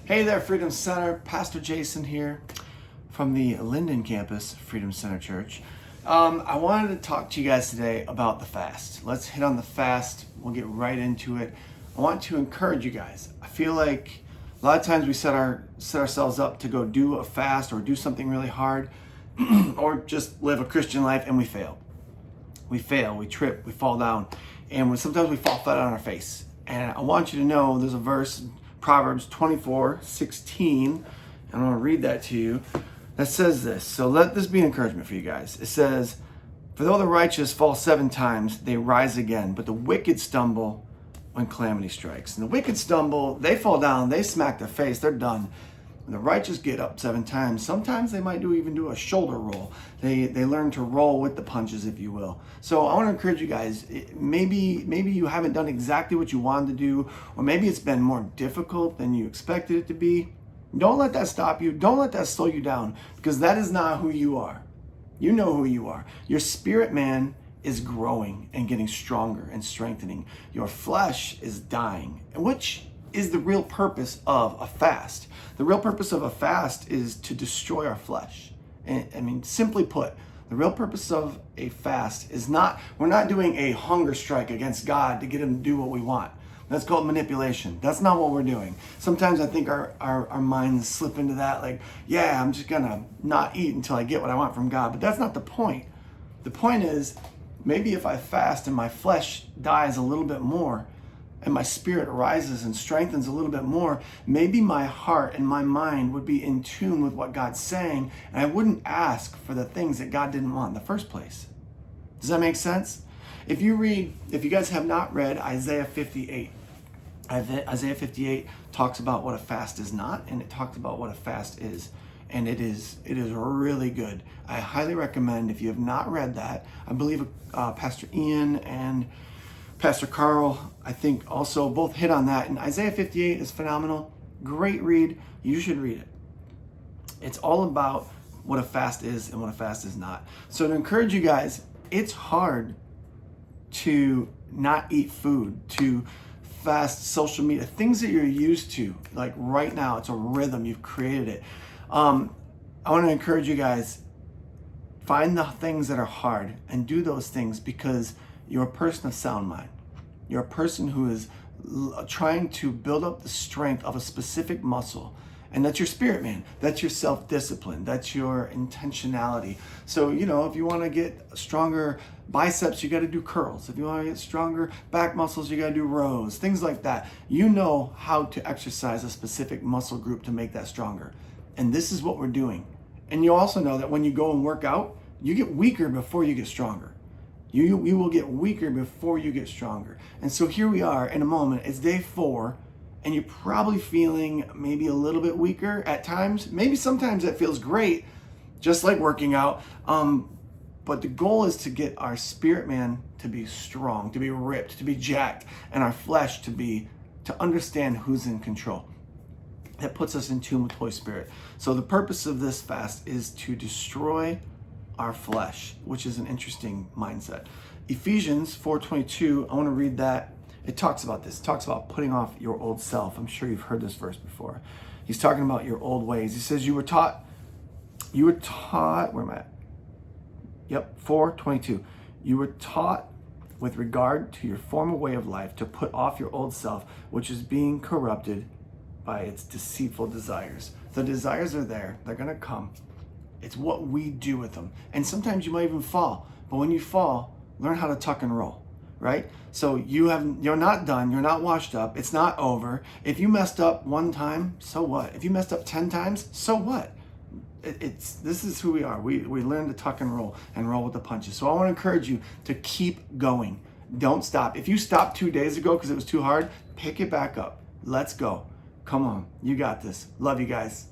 Hey there, Freedom Center. Pastor Jason here from the Linden campus, Freedom Center Church. I wanted to talk to you guys today about the fast. Let's hit on the fast. We'll get right into it. I want to encourage you guys. I feel like a lot of times we set ourselves up to go do a fast or do something really hard or just live a Christian life, and we fail. We fail, we trip, we fall down, and sometimes we fall flat on our face. And I want you to know there's a verse, Proverbs 24:16, and I'm going to read that to you, that says this. So let this be an encouragement for you guys. It says, "For though the righteous fall 7 times, they rise again, but the wicked stumble when calamity strikes." And the wicked stumble, they fall down, they smack their face, they're done. When the righteous get up 7 times, sometimes they might even do a shoulder roll. They learn to roll with the punches, if you will. So I want to encourage you guys, maybe you haven't done exactly what you wanted to do, or maybe it's been more difficult than you expected it to be. Don't let that stop you. Don't let that slow you down, because that is not who you are. You know who you are. Your spirit man is growing and getting stronger and strengthening. Your flesh is dying, which is the real purpose of a fast. The real purpose of a fast is to destroy our flesh. And I mean, simply put, the real purpose of a fast is we're not doing a hunger strike against God to get him to do what we want. That's called manipulation. That's not what we're doing. Sometimes I think our minds slip into that, like, yeah, I'm just gonna not eat until I get what I want from God. But that's not the point. The point is, maybe if I fast and my flesh dies a little bit more, and my spirit rises and strengthens a little bit more, maybe my heart and my mind would be in tune with what God's saying, and I wouldn't ask for the things that God didn't want in the first place. Does that make sense? If you guys have not read Isaiah 58, Isaiah 58 talks about what a fast is not, and it talks about what a fast is. And it is really good. I highly recommend, if you have not read that. I believe Pastor Ian and Pastor Carl, I think, also both hit on that. And Isaiah 58 is phenomenal. Great read. You should read it. It's all about what a fast is and what a fast is not. So to encourage you guys, it's hard to not eat food, to fast social media, things that you're used to. Like right now, it's a rhythm. You've created it. I want to encourage you guys, find the things that are hard and do those things, because you're a person of sound mind. You're a person who is trying to build up the strength of a specific muscle. And that's your spirit man. That's your self-discipline. That's your intentionality. So, if you want to get stronger biceps, you got to do curls. If you want to get stronger back muscles, you got to do rows, things like that. You know how to exercise a specific muscle group to make that stronger. And this is what we're doing. And you also know that when you go and work out, you get weaker before you get stronger. You will get weaker before you get stronger. And so here we are in a moment. It's day 4, and you're probably feeling maybe a little bit weaker at times. Maybe sometimes that feels great, just like working out. But the goal is to get our spirit man to be strong, to be ripped, to be jacked, and our flesh to understand who's in control. That puts us in tune with Holy Spirit. So the purpose of this fast is to destroy our flesh, which is an interesting mindset. Ephesians 4:22, I want to read that. It talks about this. It talks about putting off your old self. I'm sure you've heard this verse before. He's talking about your old ways. He says you were taught, where am I at? Yep, 4:22. You were taught with regard to your former way of life to put off your old self, which is being corrupted by its deceitful desires. The desires are there. They're going to come. It's what we do with them. And sometimes you might even fall. But when you fall, learn how to tuck and roll, right? So you're not done. You're not washed up. It's not over. If you messed up 1 time, so what? If you messed up 10 times, so what? This is who we are. We learn to tuck and roll with the punches. So I want to encourage you to keep going. Don't stop. If you stopped 2 days ago because it was too hard, pick it back up. Let's go. Come on. You got this. Love you guys.